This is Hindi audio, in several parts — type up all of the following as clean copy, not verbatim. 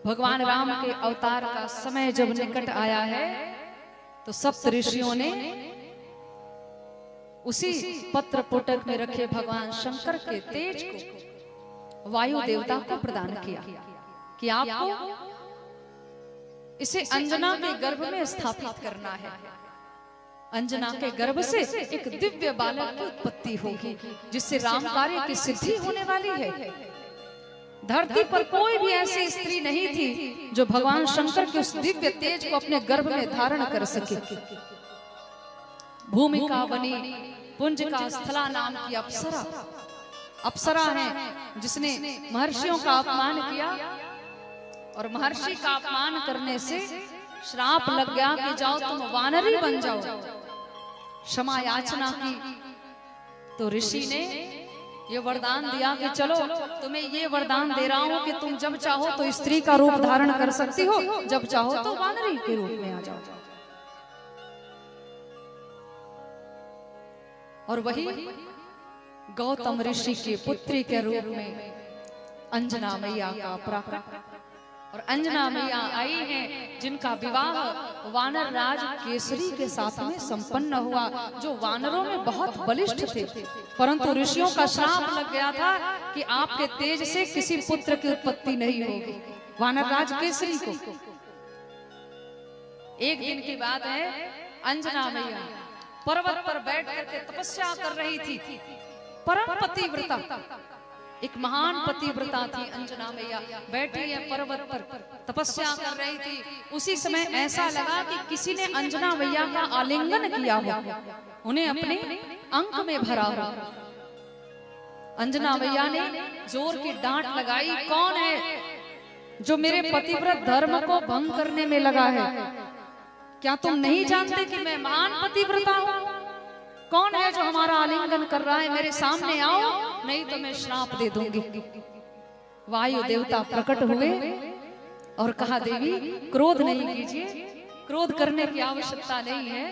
भगवान राम के अवतार का समय जब निकट आया है तो सप्त ऋषियों ने उसी पत्र पुटक में रखे भगवान शंकर के तेज को वायु देवता को प्रदान किया कि आपको इसे अंजना के गर्भ में स्थापित करना है। अंजना के गर्भ से एक दिव्य बालक की उत्पत्ति होगी जिससे राम कार्य की सिद्धि होने वाली है। धरती पर कोई भी ऐसी स्त्री नहीं थी जो भगवान शंकर के उस दिव्य तेज को अपने गर्भ में धारण कर सके। भूमिका बनी पुंज का स्थला नाम की अप्सरा, अप्सरा है जिसने महर्षियों का अपमान किया और महर्षि का अपमान करने से श्राप लग गया कि जाओ तुम वानरी बन जाओ। क्षमा याचना की तो ऋषि ने ये वरदान दिया कि चलो तुम्हें ये वरदान दे रहा हूं कि तुम जब चाहो तो स्त्री का रूप धारण कर सकती हो, जब चाहो तो वानरी के रूप में आ जाओ। और वही गौतम ऋषि के पुत्री के रूप में अंजना मैया का प्राकट और अंजना मैया आई हैं जिनका विवाह वानर राज केसरी के साथ में संपन्न हुआ, जो वानरों में बहुत बलिष्ठ थे, परंतु ऋषियों का श्राप लग गया था कि आपके तेज से किसी पुत्र की उत्पत्ति नहीं होगी। वानर राज केसरी को एक दिन की बात है, अंजना मैया पर्वत पर बैठ करके तपस्या कर रही थी। परम पतिव्रता, एक महान पतिव्रता थी अंजना मैया, बैठी है पर्वत पर तपस्या कर रही थी। उसी समय ऐसा लगा कि किसी ने अंजना मैया का आलिंगन किया हो, उन्हें अपने अंक में भरा हो। अंजना मैया ने जोर की डांट लगाई, कौन है जो मेरे पतिव्रत धर्म को भंग करने में लगा है? क्या तुम नहीं जानते कि मैं महान पतिव्रता हूं? कौन है जो हमारा आलिंगन कर रहा है? मेरे सामने आओ, नहीं तो मैं श्राप दे दूंगी। वायु देवता प्रकट हुए और कहा, देवी क्रोध नहीं कीजिए, क्रोध करने की आवश्यकता नहीं है।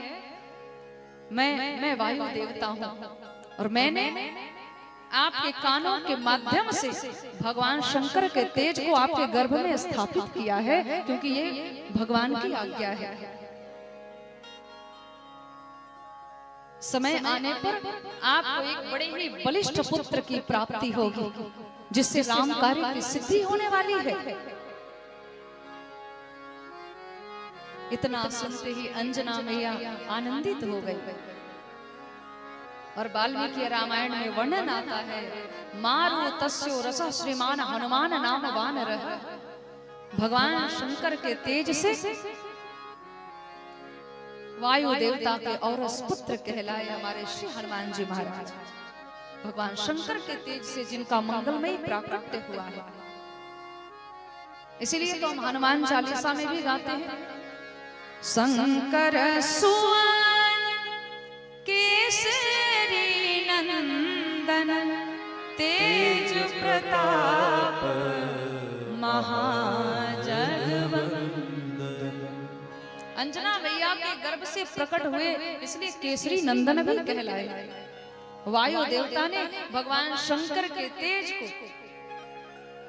मैं वायु देवता हूं और मैंने आपके कानों के माध्यम से भगवान शंकर के तेज को आपके गर्भ में स्थापित किया है, क्योंकि ये भगवान की आज्ञा है। समय आने पर आपको एक बड़े ही बलिष्ठ पुत्र की प्राप्ति होगी जिससे राम कार्य की सिद्धि होने वाली है। इतना सुनते ही अंजना मैया आनंदित हो गई और वाल्मीकि रामायण में वर्णन आता है, मारु तस्यो रस श्रीमान हनुमान नाम वानरः। भगवान शंकर के तेज से वायु देवता के औरस पुत्र कहलाए हमारे श्री हनुमान जी महाराज। भगवान शंकर के तेज से जिनका मंगलमयी प्राकट्य हुआ है, इसीलिए तो हम हनुमान चालीसा में भी गाते हैं, शंकर सुवन केसरी नंदन तेज प्रताप महाजगवंदन। अंजना मैया के गर्भ से प्रकट हुए इसलिए केसरी नंदन भी कहलाए। वायु देवता ने भगवान शंकर के तेज को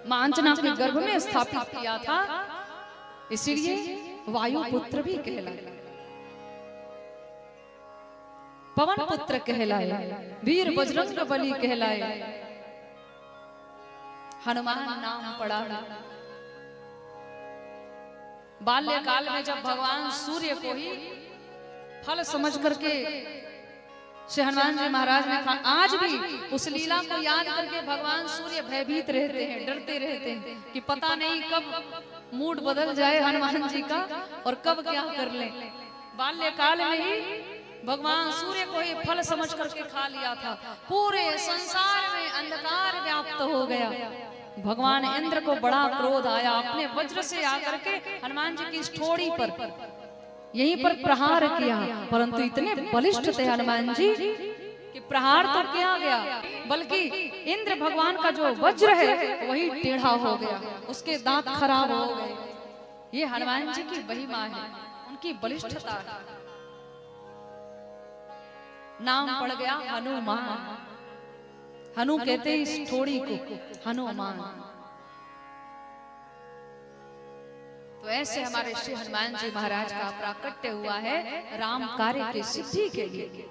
मां अंजना के गर्भ में स्थापित किया था, इसीलिए वायु पुत्र भी कहलाए, पवन पुत्र कहलाए, वीर बजरंग बली कहलाए। हनुमान नाम पड़ा। बाल्यकाल में जब भगवान सूर्य को ही फल समझ करके श्री हनुमान जी महाराज ने कहा, आज भी उस लीला को याद करके भगवान सूर्य भयभीत रहते हैं, डरते रहते हैं कि पता नहीं कब मूड बदल जाए हनुमान जी का और कब क्या कर ले। बाल्यकाल में ही भगवान सूर्य को ही फल समझ करके खा लिया था। पूरे संसार में अंधकार व्याप्त हो गया। भगवान इंद्र को बड़ा क्रोध आया, अपने वज्र से आकर के हनुमान जी की ठोड़ी पर यहीं पर प्रहार किया, परंतु इतने बलिष्ठ थे हनुमान जी कि प्रहार तो किया गया, बल्कि इंद्र भगवान का जो वज्र है वही टेढ़ा हो गया, उसके दांत खराब हो गए। ये हनुमान जी की महिमा है, उनकी बलिष्ठता है। नाम पड़ गया हनुमान। हनु कहते इस ठोड़ी को, हनुमान। तो ऐसे हमारे श्री हनुमान जी महाराज का प्राकट्य हुआ है राम कार्य की सिद्धि के लिए।